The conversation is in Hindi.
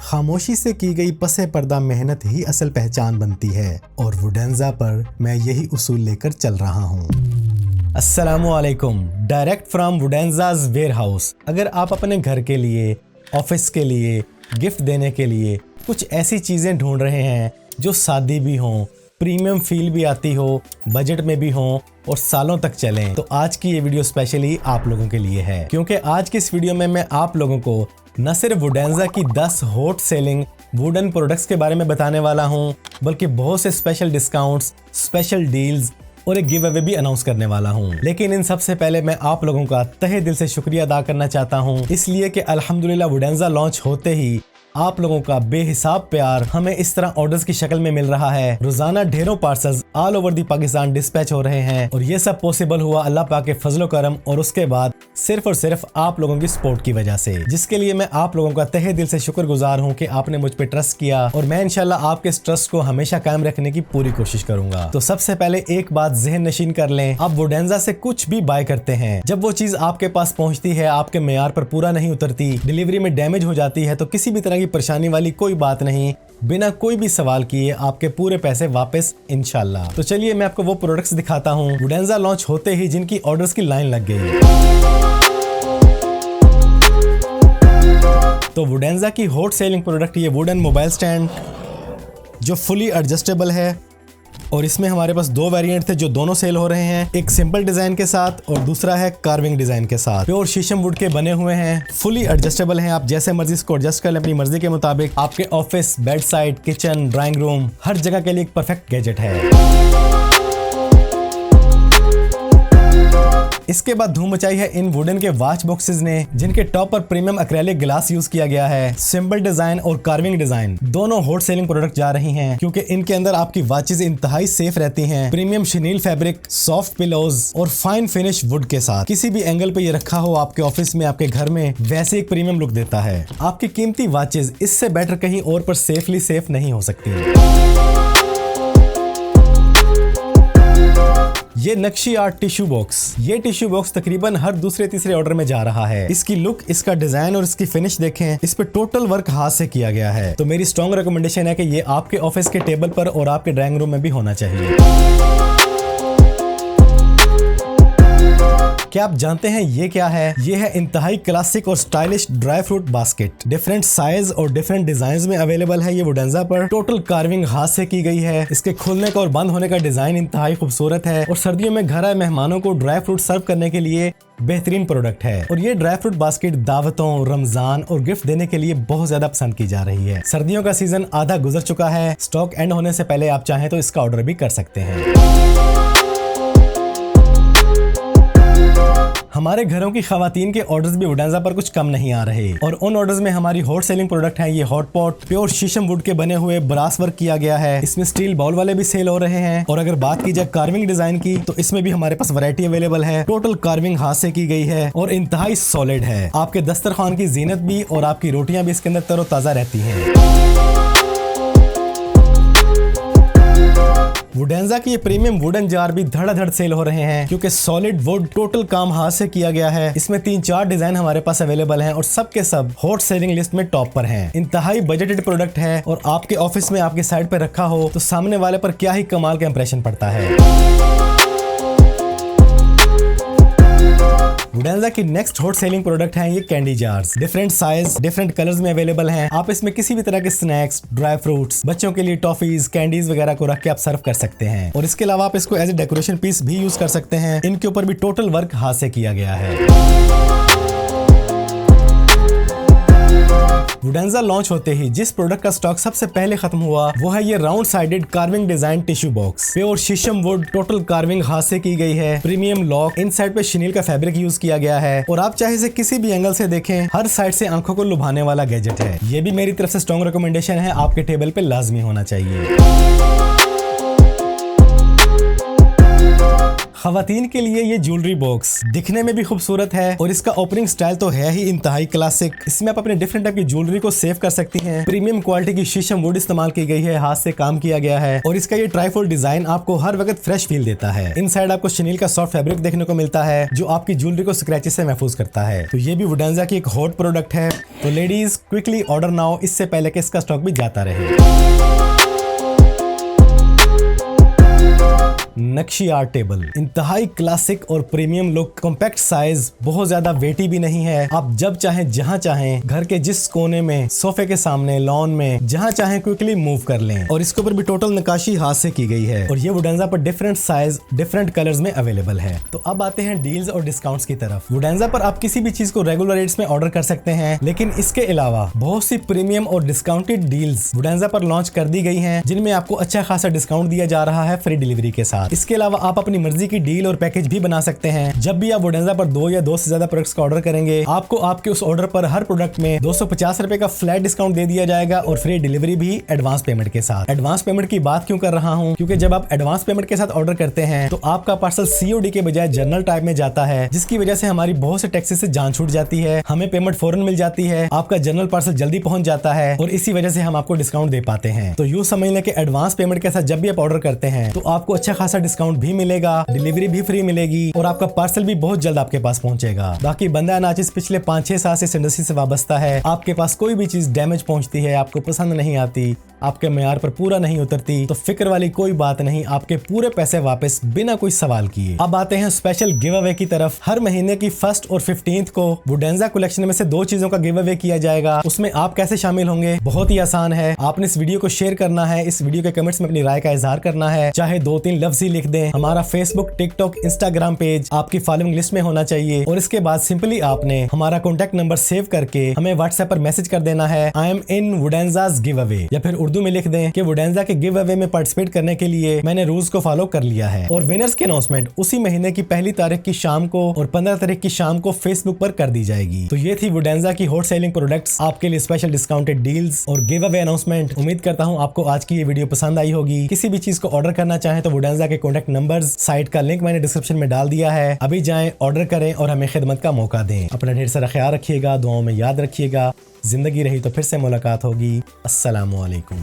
खामोशी से की गई पसे पर्दा मेहनत ही असल पहचान बनती है और वुडेंजा पर मैं यही उसूल लेकर चल रहा हूँ। अस्सलामुअलैकुम, डायरेक्ट फ्रॉम वुडेंजाज वेयरहाउस। अगर आप अपने घर के लिए, ऑफिस के लिए, गिफ्ट देने के लिए कुछ ऐसी चीज़ें ढूंढ रहे हैं जो सादी भी हों, प्रीमियम फील भी आती हो, बजट में भी हों और सालों तक चलें, तो आज की ये वीडियो स्पेशली आप लोगों के लिए है। क्योंकि आज की इस वीडियो में मैं आप लोगों को न सिर्फ वुडेंजा की 10 हॉट सेलिंग वुडन प्रोडक्ट्स के बारे में बताने वाला हूं, बल्कि बहुत से स्पेशल डिस्काउंट्स, स्पेशल डील्स और एक गिव अवे भी अनाउंस करने वाला हूं। लेकिन इन सबसे पहले मैं आप लोगों का तहे दिल से शुक्रिया अदा करना चाहता हूं, इसलिए कि अल्हम्दुलिल्लाह वुडेंजा लॉन्च होते ही आप लोगों का बेहिसाब प्यार हमें इस तरह ऑर्डर्स की शक्ल में मिल रहा है। रोजाना ढेरों parcels all over the Pakistan dispatch हो रहे हैं और ये सब पॉसिबल हुआ अल्लाह पाक के फजलो करम और उसके बाद सिर्फ और सिर्फ आप लोगों की सपोर्ट की वजह से, जिसके लिए मैं आप लोगों का तहे दिल से शुक्रगुजार हूँ कि आपने मुझ पे ट्रस्ट किया और मैं इंशाल्लाह आपके इस ट्रस्ट को हमेशा कायम रखने की पूरी कोशिश करूंगा। तो सबसे पहले एक बात ज़हन नशीन कर लें, आप वुडेंजा से कुछ भी बाय करते हैं, जब वो चीज आपके पास पहुंचती है आपके मेयार पर पूरा नहीं उतरती, डिलीवरी में डैमेज हो जाती है, तो किसी भी तरह की परेशानी वाली कोई बात नहीं, बिना कोई भी सवाल किए आपके पूरे पैसे वापस इंशाल्लाह। तो चलिए मैं आपको वो प्रोडक्ट्स दिखाता हूँ वुडेंजा लॉन्च होते ही जिनकी ऑर्डर्स की लाइन लग गई। तो वुडेंजा की हॉट सेलिंग प्रोडक्ट ये वुडन मोबाइल स्टैंड जो फुली एडजस्टेबल है और इसमें हमारे पास दो वेरिएंट थे जो दोनों सेल हो रहे हैं, एक सिंपल डिजाइन के साथ और दूसरा है कार्विंग डिजाइन के साथ। प्योर शीशम वुड के बने हुए हैं, फुली एडजस्टेबल हैं, आप जैसे मर्जी इसको एडजस्ट कर लें अपनी मर्जी के मुताबिक। आपके office, bed side, kitchen, drawing room, हर जगह के लिए एक परफेक्ट गैजेट है। इसके बाद धूम मचाई है इन वुडन के वॉच बॉक्सेस ने, जिनके टॉप पर प्रीमियम एक्रेलिक ग्लास यूज किया गया है। सिंपल डिजाइन और कार्विंग डिजाइन दोनों हॉट सेलिंग प्रोडक्ट जा रही हैं, क्योंकि इनके अंदर आपकी वॉचेस इंतहाई सेफ रहती हैं। प्रीमियम शिनील फैब्रिक, सॉफ्ट पिलोज और फाइन फिनिश वुड के साथ किसी भी एंगल पे ये रखा हो आपके ऑफिस में, आपके घर में, वैसे एक प्रीमियम लुक देता है। आपकी कीमती वॉचेस इससे बेटर कहीं और पर सेफली सेफ नहीं हो सकती। ये नक्शी आर्ट टिश्यू बॉक्स, ये टिश्यू बॉक्स तकरीबन हर दूसरे तीसरे ऑर्डर में जा रहा है। इसकी लुक, इसका डिजाइन और इसकी फिनिश देखें, इस पे टोटल वर्क हाथ से किया गया है। तो मेरी स्ट्रॉन्ग रिकमेंडेशन है कि ये आपके ऑफिस के टेबल पर और आपके ड्राइंग रूम में भी होना चाहिए। क्या आप जानते हैं ये क्या है? ये है इंतहाई क्लासिक और stylish dry fruit basket. Different size और डिफरेंट डिजाइन में अवेलेबल है ये वुडेंजा पर। टोटल कार्विंग हाथ से की गई है। इसके खुलने का और बंद होने का डिजाइन इंतहाई खूबसूरत है और सर्दियों में घर आए मेहमानों को ड्राई फ्रूट सर्व करने के लिए बेहतरीन प्रोडक्ट है। और ये ड्राई फ्रूट बास्केट दावतों, रमजान और गिफ्ट देने के लिए बहुत ज्यादा पसंद की जा रही है। सर्दियों का सीजन आधा गुजर चुका है, स्टॉक एंड होने से पहले आप चाहें तो इसका ऑर्डर भी कर सकते हैं। हमारे घरों की खवातीन के ऑर्डर्स भी वुडेंजा पर कुछ कम नहीं आ रहे और उन ऑर्डर्स में हमारी हॉट सेलिंग प्रोडक्ट है ये हॉट पॉट। प्योर शीशम वुड के बने हुए ब्रास वर्क किया गया है। इसमें स्टील बाउल वाले भी सेल हो रहे हैं। और अगर बात की जाए कार्विंग डिजाइन की, तो इसमें भी हमारे पास वैरायटी अवेलेबल है। टोटल कार्विंग हाथ से की गई है और इंतहाई सॉलिड है। आपके दस्तरखान की जीनत भी और आपकी रोटियां भी इसके अंदर तरोताजा रहती हैं। वुडेंजा की ये प्रीमियम वुडन जार भी धड़ाधड़ सेल हो रहे हैं, क्योंकि सॉलिड वुड टोटल काम हाथ से किया गया है। इसमें 3-4 डिजाइन हमारे पास अवेलेबल हैं और सब के सब हॉट सेलिंग लिस्ट में टॉप पर हैं। इंतहाई बजटेड प्रोडक्ट है और आपके ऑफिस में आपके साइड पे रखा हो तो सामने वाले पर क्या ही कमाल का इंप्रेशन पड़ता है। वुडेंजा की नेक्स्ट हॉट सेलिंग प्रोडक्ट है ये candy jars. Different size, different colours में अवेलेबल हैं। आप इसमें किसी भी तरह के स्नैक्स, ड्राई फ्रूट्स, बच्चों के लिए टॉफीज, कैंडीज वगैरह को रख के आप सर्व कर सकते हैं। और इसके अलावा आप इसको एज ए डेकोरेशन पीस भी यूज कर सकते हैं। इनके ऊपर भी टोटल वर्क हाथ से किया गया है। वुडेंजा लॉन्च होते ही जिस प्रोडक्ट का स्टॉक सबसे पहले खत्म हुआ वो है ये round sided carving design tissue box. Pure शीशम वुड, टोटल कार्विंग हाथ से की गई है। प्रीमियम लॉक, इन साइड पे शिनील का फैब्रिक यूज किया गया है और आप चाहे इसे किसी भी एंगल से देखें, हर साइड से आंखों को लुभाने वाला गैजेट है। ये भी मेरी तरफ से स्ट्रॉन्ग रिकमेंडेशन है, आपके टेबल पे लाजमी होना चाहिए। खवातीन के लिए ये ज्वेलरी बॉक्स दिखने में भी खूबसूरत है और इसका ओपनिंग स्टाइल तो है ही इंतहाई क्लासिक। इसमें आप अपने डिफरेंट टाइप की ज्वेलरी को सेव कर सकती हैं। प्रीमियम क्वालिटी की शीशम वुड इस्तेमाल की गई है, हाथ से काम किया गया है और इसका ये ट्राईफोल्ड डिजाइन आपको हर वक्त फ्रेश फील देता है। इनसाइड आपको शनील का सॉफ्ट फैब्रिक देखने को मिलता है जो आपकी ज्वेलरी को स्क्रैचेस से महफूज करता है। तो ये भी वुडेंजा की एक हॉट प्रोडक्ट है। तो लेडीज क्विकली ऑर्डर नाउ, इससे पहले कि इसका स्टॉक भी जाता रहे। नक्शी आर्ट टेबल इंतहाई क्लासिक और प्रीमियम लुक, कॉम्पैक्ट साइज, बहुत ज्यादा वेटी भी नहीं है। आप जब चाहें जहां चाहें घर के जिस कोने में, सोफे के सामने, लॉन में, जहां चाहें क्विकली मूव कर लें। और इसके ऊपर भी टोटल नकाशी हाथ से की गई है और ये वुडेंजा पर डिफरेंट साइज, डिफरेंट कलर्स में अवेलेबल है। तो अब आते हैं डील्स और डिस्काउंट्स की तरफ। वुडेंजा पर आप किसी भी चीज को रेगुलर रेट्स में ऑर्डर कर सकते हैं, लेकिन इसके अलावा बहुत सी प्रीमियम और डिस्काउंटेड डील्स वुडेंजा पर लॉन्च कर दी गई हैं, जिनमें आपको अच्छा खासा डिस्काउंट दिया जा रहा है फ्री डिलीवरी के साथ। इसके अलावा आप अपनी मर्जी की डील और पैकेज भी बना सकते हैं। जब भी आप वुडेंजा पर 2 या 2 से ज्यादा प्रोडक्ट्स का ऑर्डर करेंगे, आपको आपके उस ऑर्डर पर हर प्रोडक्ट में 250 रुपए का फ्लैट डिस्काउंट दे दिया जाएगा और फ्री डिलीवरी भी एडवांस पेमेंट के साथ। एडवांस पेमेंट की बात क्यों कर रहा हूं? क्योंकि जब आप एडवांस पेमेंट के साथ ऑर्डर करते हैं तो आपका पार्सल COD के बजाय जनरल टाइप में जाता है, जिसकी वजह से हमारी बहुत से टैक्सेस से जान छूट जाती है। हमें पेमेंट फौरन मिल जाती है, आपका जनरल पार्सल जल्दी पहुंच जाता है और इसी वजह से हम आपको डिस्काउंट दे पाते हैं। तो यूं समझ लें कि एडवांस पेमेंट के साथ जब भी आप ऑर्डर करते हैं तो आपको अच्छा खासा डिस्काउंट भी मिलेगा, डिलीवरी भी फ्री मिलेगी और आपका पार्सल भी बहुत जल्द आपके पास पहुंचेगा। बाकी बंदा नाचिस पिछले 5-6 साल से इस इंडस्ट्री से वाबस्ता है। आपके पास कोई भी चीज डैमेज पहुंचती है, आपको पसंद नहीं आती, आपके मेयार पर पूरा नहीं उतरती, तो फिक्र वाली कोई बात नहीं, आपके पूरे पैसे वापस बिना कोई सवाल किए। अब आते हैं स्पेशल गिव अवे की तरफ। हर महीने की 1 और 15 को वुडेंजा कलेक्शन में से 2 चीजों का गिव अवे किया जाएगा। उसमें आप कैसे शामिल होंगे? बहुत ही आसान है। आपने इस वीडियो को शेयर करना है, इस वीडियो के कमेंट्स में अपनी राय का इजहार करना है, चाहे 2-3 लफ्ज ही लिख दें। हमारा फेसबुक, टिकटॉक, इंस्टाग्राम पेज आपकी फॉलोइंग लिस्ट में होना चाहिए और इसके बाद सिंपली आपने हमारा कॉन्टैक्ट नंबर सेव करके हमें व्हाट्सएप पर मैसेज कर देना है, आई एम इन वुडेंजाज गिव अवे, या फिर उर्दू में लिख दें कि वुडेंजा के गिव अवे में पार्टिसिपेट करने के लिए मैंने रूल्स को फॉलो कर लिया है। और विनर्स की अनाउंसमेंट उसी महीने की 1 तारीख की शाम को और 15 तारीख की शाम को फेसबुक पर कर दी जाएगी। तो ये थी वुडेंजा की हॉट सेलिंग प्रोडक्ट्स, आपके लिए स्पेशल डिस्काउंटेड डील्स और गिव अवे अनाउंसमेंट। उम्मीद करता हूँ आपको आज की ये वीडियो पसंद आई होगी। किसी भी चीज को ऑर्डर करना चाहें तो वुडेंजा के कॉन्टैक्ट नंबर्स, साइट का लिंक मैंने डिस्क्रिप्शन में डाल दिया है। अभी जाएं, ऑर्डर करें और हमें खिदमत का मौका दें। अपना ढेर सारा ख्याल रखिएगा, दुआओं में याद रखिएगा। जिंदगी रही तो फिर से मुलाकात होगी। अस्सलामु अलैकुम।